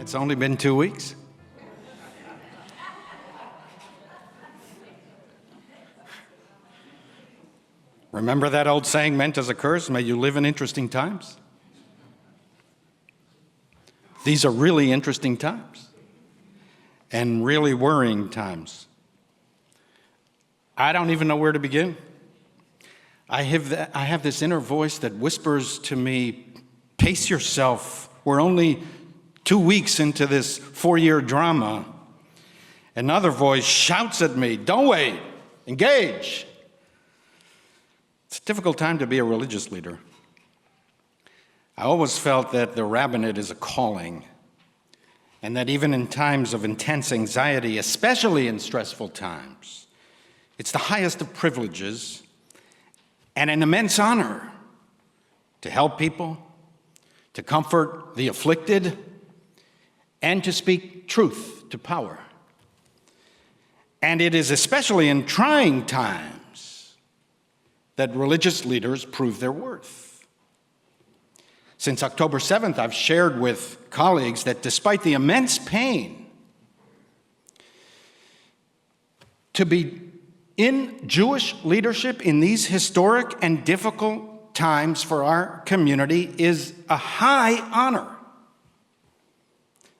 It's only been 2 weeks. Remember that old saying, meant as a curse, may you live in interesting times? These are really interesting times and really worrying times. I don't even know where to begin. I have this inner voice that whispers to me, pace yourself. We're only 2 weeks into this 4-year drama. Another voice shouts at me, don't wait, engage. It's a difficult time to be a religious leader. I always felt that the rabbinate is a calling, and that even in times of intense anxiety, especially in stressful times, it's the highest of privileges and an immense honor to help people, to comfort the afflicted, and to speak truth to power. And it is especially in trying times that religious leaders prove their worth. Since October 7th, I've shared with colleagues that despite the immense pain, to be in Jewish leadership in these historic and difficult times for our community is a high honor.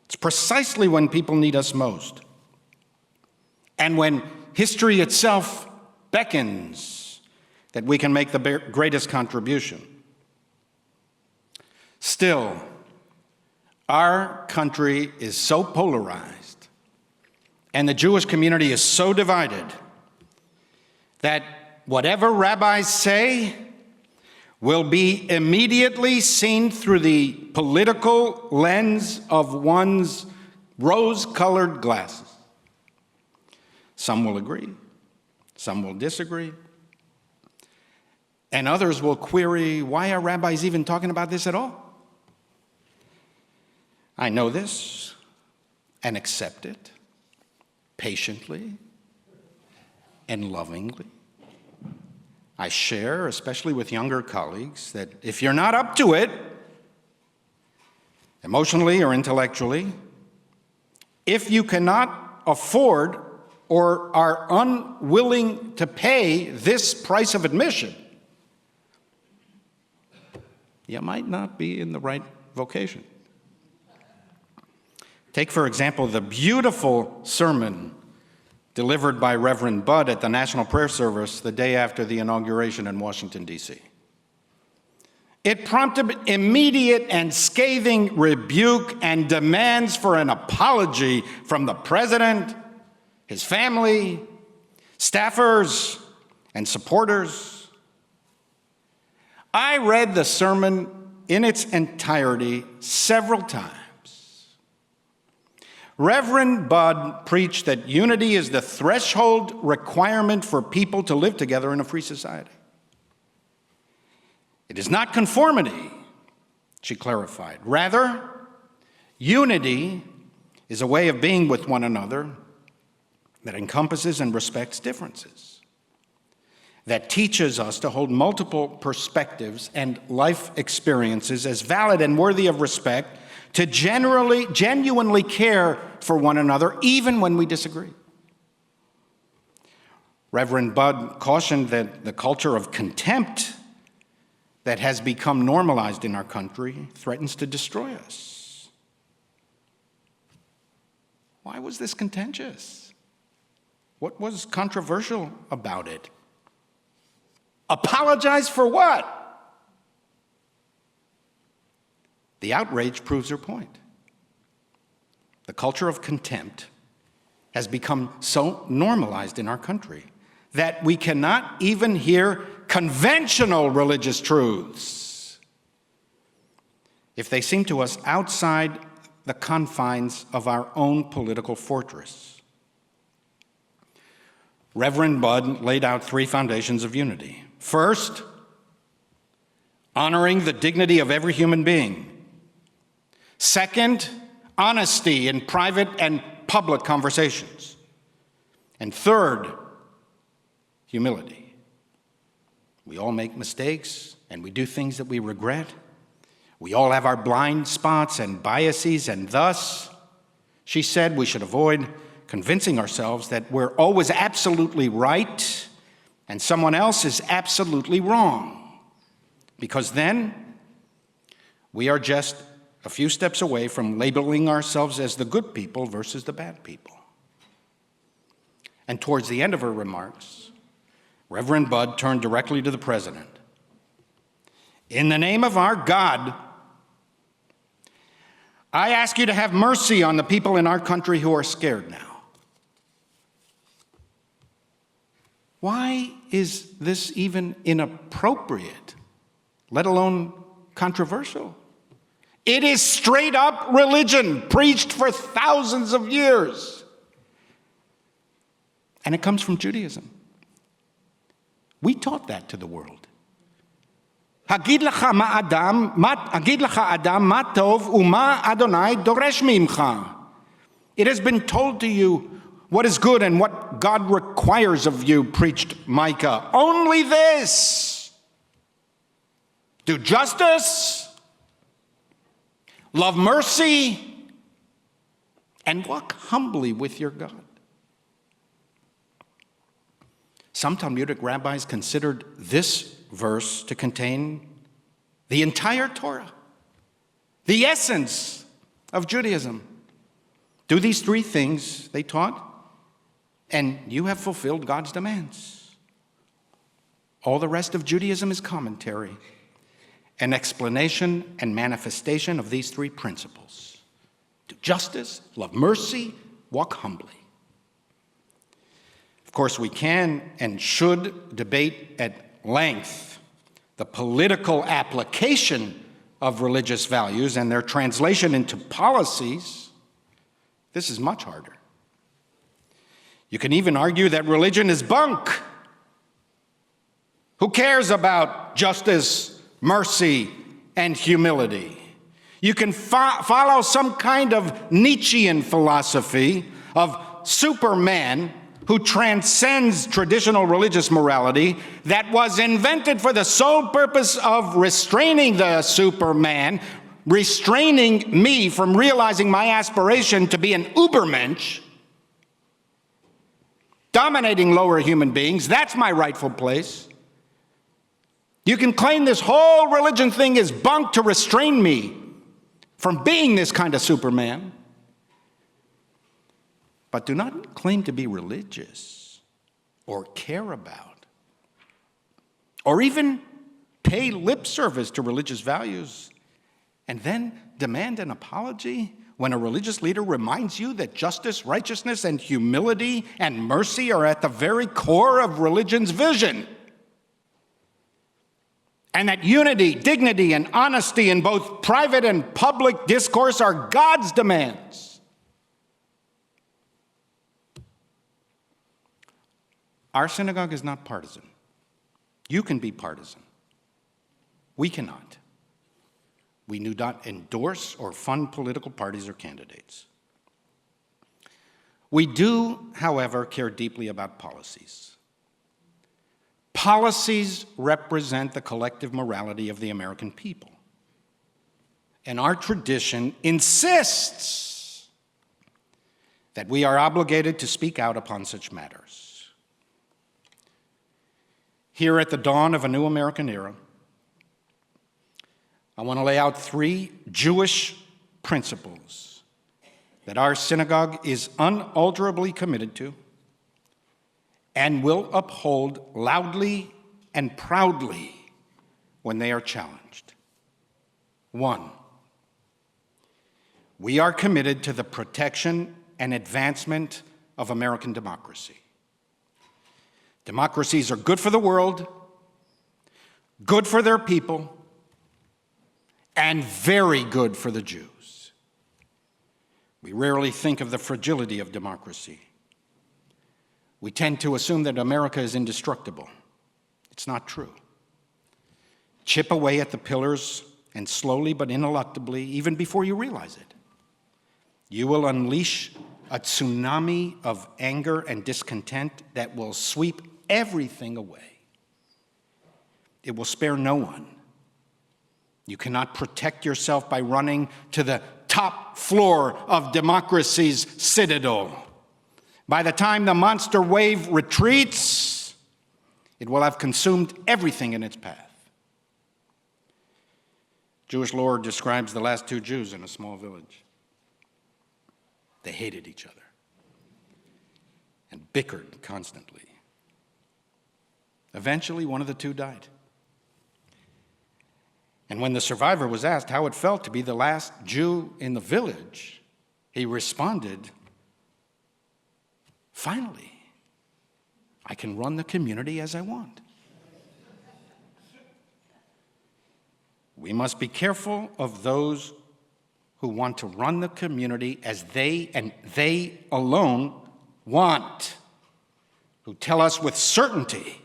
It's precisely when people need us most, and when history itself beckons that we can make the greatest contribution. Still, our country is so polarized, and the Jewish community is so divided, that whatever rabbis say will be immediately seen through the political lens of one's rose-colored glasses. Some will agree, some will disagree, and others will query, why are rabbis even talking about this at all? I know this and accept it patiently and lovingly. I share, especially with younger colleagues, that if you're not up to it, emotionally or intellectually, if you cannot afford or are unwilling to pay this price of admission, you might not be in the right vocation. Take, for example, the beautiful sermon delivered by Reverend Budd at the National Prayer Service the day after the inauguration in Washington, D.C. It prompted immediate and scathing rebuke and demands for an apology from the president, his family, staffers, and supporters. I read the sermon in its entirety several times. Reverend Budd preached that unity is the threshold requirement for people to live together in a free society. It is not conformity, she clarified. Rather, unity is a way of being with one another that encompasses and respects differences, that teaches us to hold multiple perspectives and life experiences as valid and worthy of respect, to genuinely care for one another, even when we disagree. Reverend Budd cautioned that the culture of contempt that has become normalized in our country threatens to destroy us. Why was this contentious? What was controversial about it? Apologize for what? The outrage proves her point. The culture of contempt has become so normalized in our country that we cannot even hear conventional religious truths if they seem to us outside the confines of our own political fortress. Reverend Budd laid out 3 foundations of unity. First, honoring the dignity of every human being. Second, honesty in private and public conversations. And third, humility. We all make mistakes, and we do things that we regret. We all have our blind spots and biases, and thus, She said we should avoid convincing ourselves that we're always absolutely right and someone else is absolutely wrong, because then we are just a few steps away from labeling ourselves as the good people versus the bad people. And towards the end of her remarks, Reverend Budd turned directly to the president. In the name of our God, I ask you to have mercy on the people in our country who are scared now. Why is this even inappropriate, let alone controversial? It is straight up religion, preached for thousands of years. And it comes from Judaism. We taught that to the world. Hagid lecha adam ma tov u'ma Adonai doresh mimcha. It has been told to you what is good and what God requires of you, preached Micah. Only this: do justice, love mercy, and walk humbly with your God. Some Talmudic rabbis considered this verse to contain the entire Torah, the essence of Judaism. Do these three things, they taught, and you have fulfilled God's demands. All the rest of Judaism is commentary, an explanation and manifestation of these three principles: do justice, love mercy, walk humbly. Of course, we can and should debate at length the political application of religious values and their translation into policies. This is much harder. You can even argue that religion is bunk. Who cares about justice, mercy, and humility? You can follow some kind of Nietzschean philosophy of Superman who transcends traditional religious morality that was invented for the sole purpose of restraining the Superman, restraining me from realizing my aspiration to be an Ubermensch, dominating lower human beings. That's my rightful place. You can claim this whole religion thing is bunk to restrain me from being this kind of Superman. But do not claim to be religious or care about or even pay lip service to religious values and then demand an apology when a religious leader reminds you that justice, righteousness, and humility and mercy are at the very core of religion's vision, and that unity, dignity, and honesty in both private and public discourse are God's demands. Our synagogue is not partisan. You can be partisan. We cannot. We do not endorse or fund political parties or candidates. We do, however, care deeply about policies. Policies represent the collective morality of the American people. And our tradition insists that we are obligated to speak out upon such matters. Here at the dawn of a new American era, I want to lay out three Jewish principles that our synagogue is unalterably committed to and will uphold loudly and proudly when they are challenged. 1, we are committed to the protection and advancement of American democracy. Democracies are good for the world, good for their people, and very good for the Jews. We rarely think of the fragility of democracy. We tend to assume that America is indestructible. It's not true. Chip away at the pillars, and slowly but ineluctably, even before you realize it, you will unleash a tsunami of anger and discontent that will sweep everything away. It will spare no one. You cannot protect yourself by running to the top floor of democracy's citadel. By the time the monster wave retreats, it will have consumed everything in its path. Jewish lore describes the last two Jews in a small village. They hated each other and bickered constantly. Eventually, one of the two died. And when the survivor was asked how it felt to be the last Jew in the village, he responded, "Finally, I can run the community as I want." We must be careful of those who want to run the community as they and they alone want, who tell us with certainty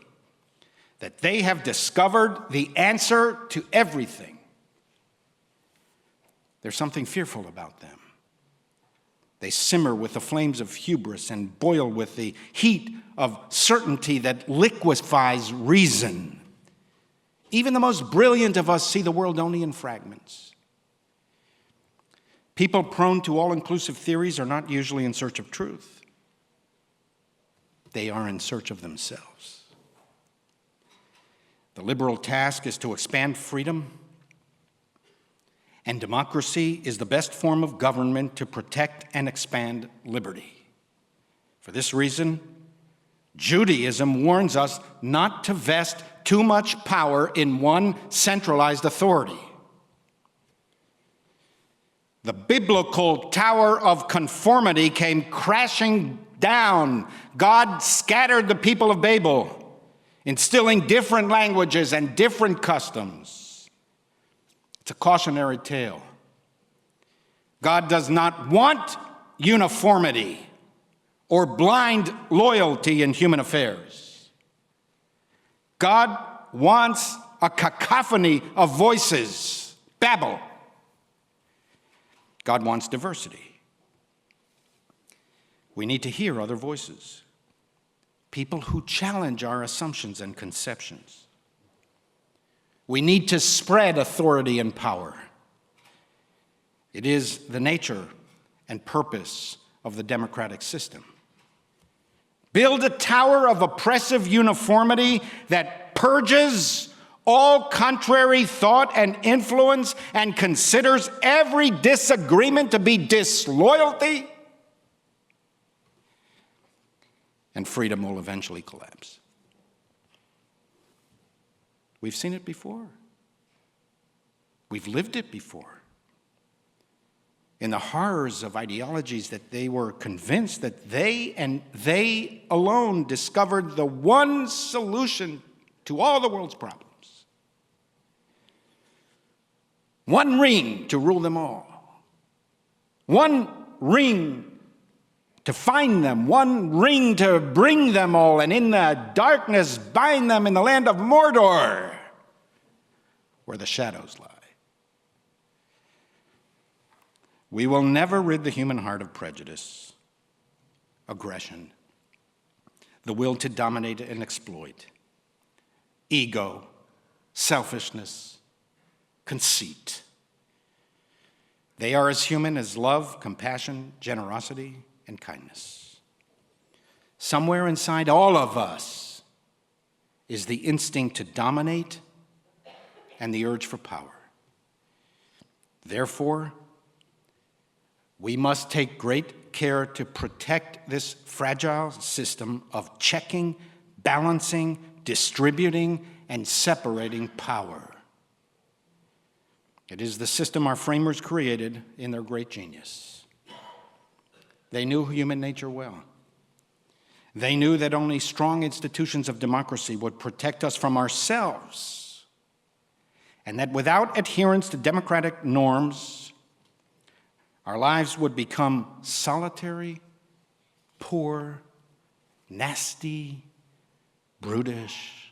that they have discovered the answer to everything. There's something fearful about them. They simmer with the flames of hubris and boil with the heat of certainty that liquefies reason. Even the most brilliant of us see the world only in fragments. People prone to all-inclusive theories are not usually in search of truth. They are in search of themselves. The liberal task is to expand freedom, and democracy is the best form of government to protect and expand liberty. For this reason, Judaism warns us not to vest too much power in one centralized authority. The biblical Tower of Conformity came crashing down. God scattered the people of Babel, instilling different languages and different customs. It's a cautionary tale. God does not want uniformity or blind loyalty in human affairs. God wants a cacophony of voices, Babel. God wants diversity. We need to hear other voices, people who challenge our assumptions and conceptions. We need to spread authority and power. It is the nature and purpose of the democratic system. Build a tower of oppressive uniformity that purges all contrary thought and influence and considers every disagreement to be disloyalty, and freedom will eventually collapse. We've seen it before. We've lived it before. In the horrors of ideologies that they were convinced that they and they alone discovered the one solution to all the world's problems. One ring to rule them all. One ring to find them. One ring to bring them all, and in the darkness bind them in the land of Mordor, where the shadows lie. We will never rid the human heart of prejudice, aggression, the will to dominate and exploit, ego, selfishness, conceit. They are as human as love, compassion, generosity, and kindness. Somewhere inside all of us is the instinct to dominate and the urge for power. Therefore, we must take great care to protect this fragile system of checking, balancing, distributing, and separating power. It is the system our framers created in their great genius. They knew human nature well. They knew that only strong institutions of democracy would protect us from ourselves, and that without adherence to democratic norms, our lives would become solitary, poor, nasty, brutish,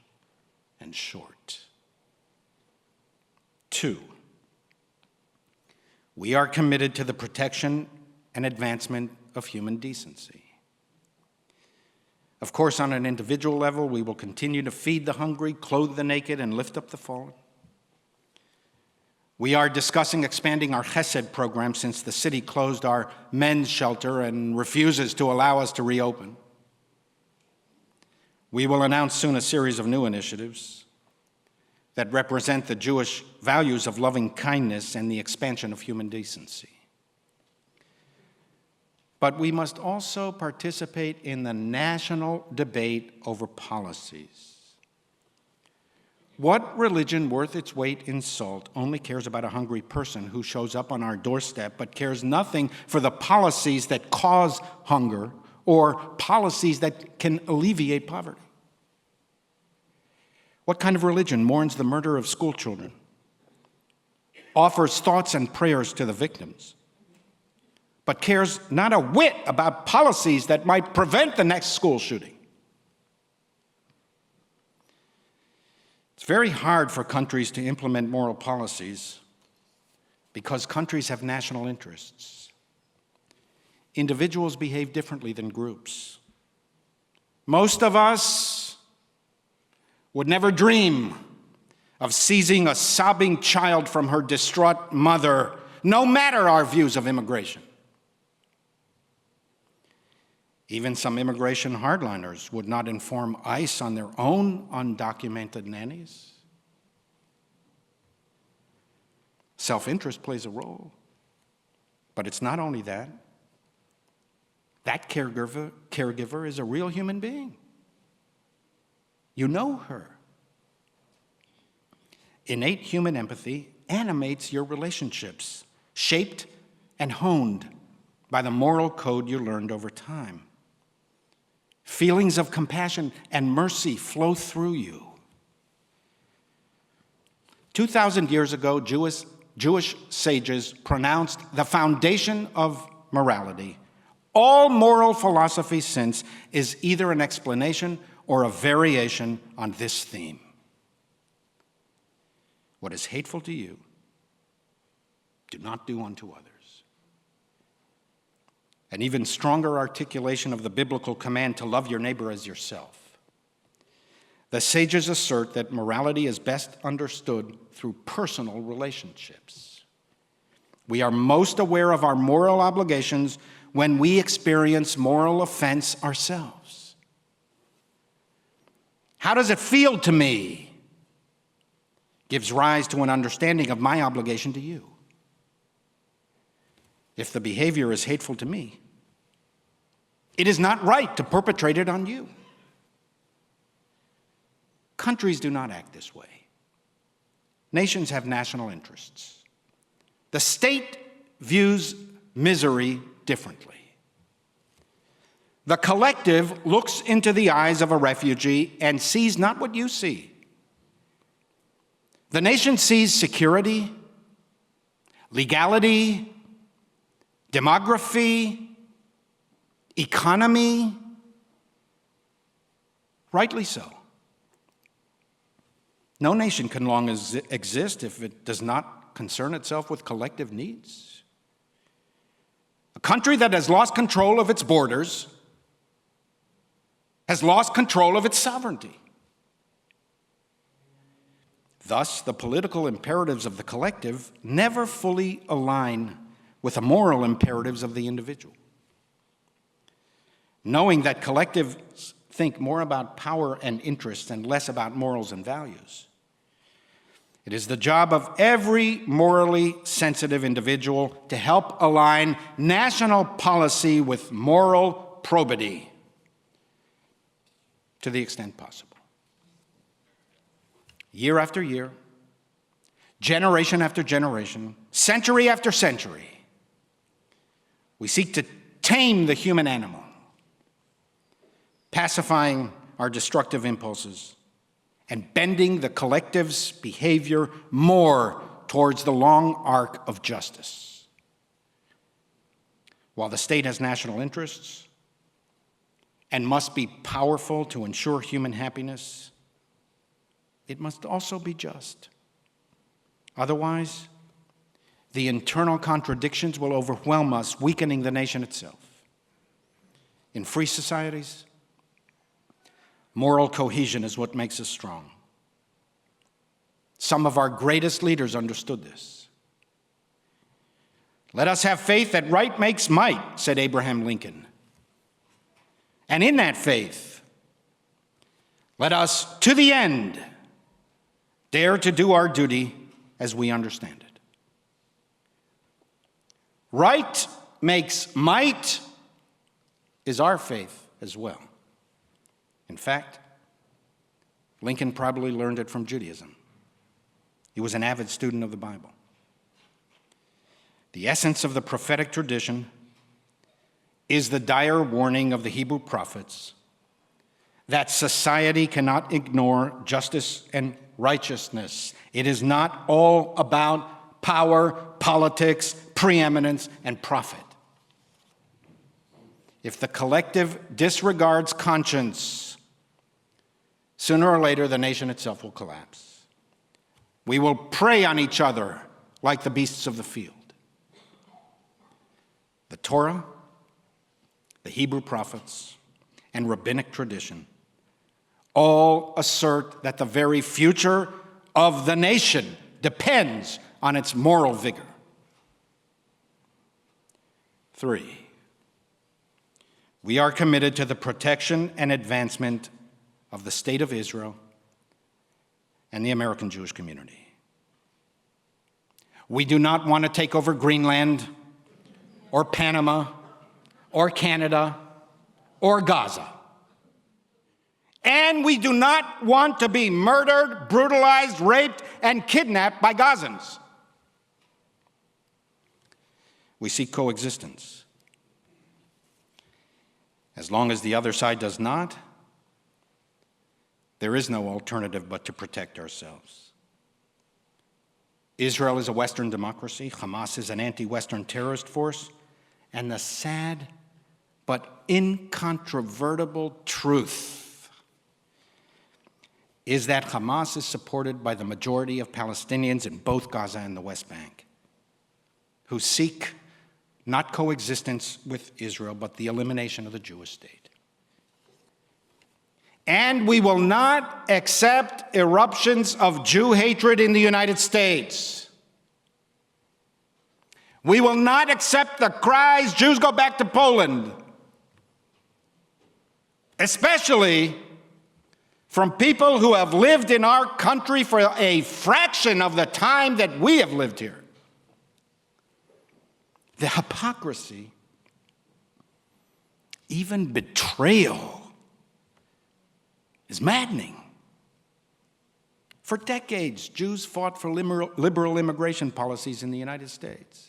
and short. 2, we are committed to the protection and advancement of human decency. Of course, on an individual level, we will continue to feed the hungry, clothe the naked, and lift up the fallen. We are discussing expanding our Chesed program since the city closed our men's shelter and refuses to allow us to reopen. We will announce soon a series of new initiatives that represent the Jewish values of loving kindness and the expansion of human decency. But we must also participate in the national debate over policies. What religion worth its weight in salt only cares about a hungry person who shows up on our doorstep, but cares nothing for the policies that cause hunger or policies that can alleviate poverty? What kind of religion mourns the murder of school children, offers thoughts and prayers to the victims, but cares not a whit about policies that might prevent the next school shooting? It's very hard for countries to implement moral policies because countries have national interests. Individuals behave differently than groups. Most of us would never dream of seizing a sobbing child from her distraught mother, no matter our views of immigration. Even some immigration hardliners would not inform ICE on their own undocumented nannies. Self-interest plays a role, but it's not only that. That caregiver is a real human being. You know her. Innate human empathy animates your relationships, shaped and honed by the moral code you learned over time. Feelings of compassion and mercy flow through you. 2,000 years ago, Jewish sages pronounced the foundation of morality. All moral philosophy since is either an explanation or a variation on this theme. What is hateful to you, do not do unto others. An even stronger articulation of the biblical command to love your neighbor as yourself. The sages assert that morality is best understood through personal relationships. We are most aware of our moral obligations when we experience moral offense ourselves. How does it feel to me? Gives rise to an understanding of my obligation to you. If the behavior is hateful to me, it is not right to perpetrate it on you. Countries do not act this way. Nations have national interests. The state views misery differently. The collective looks into the eyes of a refugee and sees not what you see. The nation sees security, legality, demography, economy, rightly so. No nation can long exist if it does not concern itself with collective needs. A country that has lost control of its borders has lost control of its sovereignty. Thus, the political imperatives of the collective never fully align with the moral imperatives of the individual. Knowing that collectives think more about power and interests and less about morals and values, it is the job of every morally sensitive individual to help align national policy with moral probity to the extent possible. Year after year, generation after generation, century after century, we seek to tame the human animal, pacifying our destructive impulses and bending the collective's behavior more towards the long arc of justice. While the state has national interests and must be powerful to ensure human happiness, it must also be just. Otherwise, the internal contradictions will overwhelm us, weakening the nation itself. In free societies, moral cohesion is what makes us strong. Some of our greatest leaders understood this. Let us have faith that right makes might, said Abraham Lincoln. And in that faith, let us, to the end, dare to do our duty as we understand it. Right makes might is our faith as well. In fact, Lincoln probably learned it from Judaism. He was an avid student of the Bible. The essence of the prophetic tradition is the dire warning of the Hebrew prophets that society cannot ignore justice and righteousness. It is not all about power, politics, preeminence, and profit. If the collective disregards conscience, sooner or later the nation itself will collapse. We will prey on each other like the beasts of the field. The Torah, the Hebrew prophets, and rabbinic tradition all assert that the very future of the nation depends on its moral vigor. 3, we are committed to the protection and advancement of the State of Israel and the American Jewish community. We do not want to take over Greenland or Panama or Canada or Gaza. And we do not want to be murdered, brutalized, raped, and kidnapped by Gazans. We seek coexistence. As long as the other side does not, there is no alternative but to protect ourselves. Israel is a Western democracy. Hamas is an anti-Western terrorist force. And the sad but incontrovertible truth is that Hamas is supported by the majority of Palestinians in both Gaza and the West Bank, who seek not coexistence with Israel, but the elimination of the Jewish state. And we will not accept eruptions of Jew hatred in the United States. We will not accept the cries, Jews go back to Poland, especially from people who have lived in our country for a fraction of the time that we have lived here. The hypocrisy, even betrayal, is maddening. For decades, Jews fought for liberal immigration policies in the United States.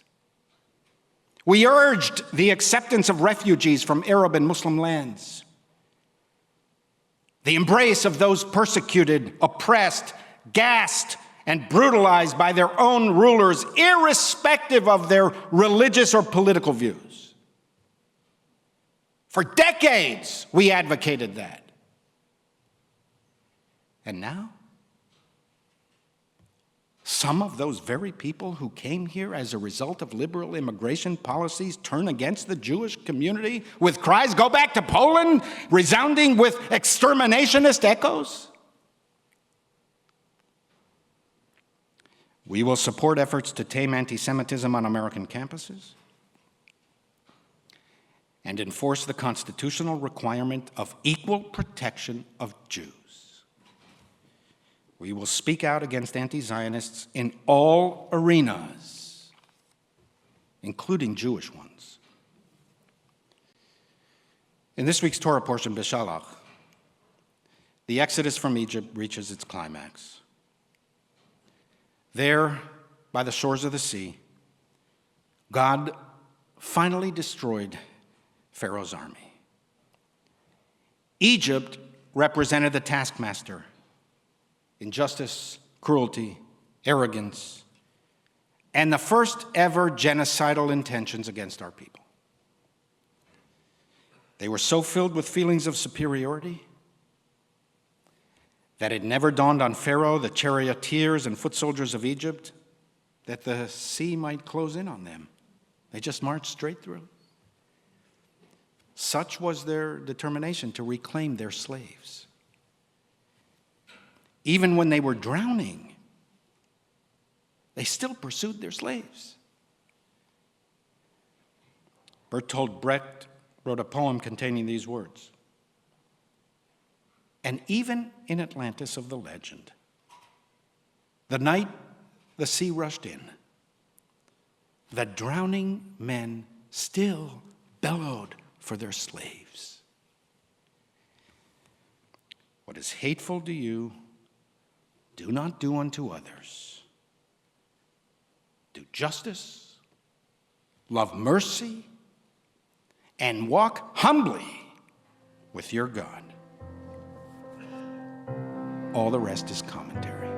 We urged the acceptance of refugees from Arab and Muslim lands, the embrace of those persecuted, oppressed, gassed, and brutalized by their own rulers, irrespective of their religious or political views. For decades, we advocated that. And now, some of those very people who came here as a result of liberal immigration policies turn against the Jewish community with cries, "Go back to Poland," resounding with exterminationist echoes. We will support efforts to tame anti-Semitism on American campuses and enforce the constitutional requirement of equal protection of Jews. We will speak out against anti-Zionists in all arenas, including Jewish ones. In this week's Torah portion, Beshalach, the Exodus from Egypt reaches its climax. There, by the shores of the sea, God finally destroyed Pharaoh's army. Egypt represented the taskmaster: injustice, cruelty, arrogance, and the first ever genocidal intentions against our people. They were so filled with feelings of superiority that it never dawned on Pharaoh, the charioteers and foot soldiers of Egypt, that the sea might close in on them. They just marched straight through. Such was their determination to reclaim their slaves. Even when they were drowning, they still pursued their slaves. Bertolt Brecht wrote a poem containing these words. And even in Atlantis of the legend, the night the sea rushed in, the drowning men still bellowed for their slaves. What is hateful to you, do not do unto others. Do justice, love mercy, and walk humbly with your God. All the rest is commentary.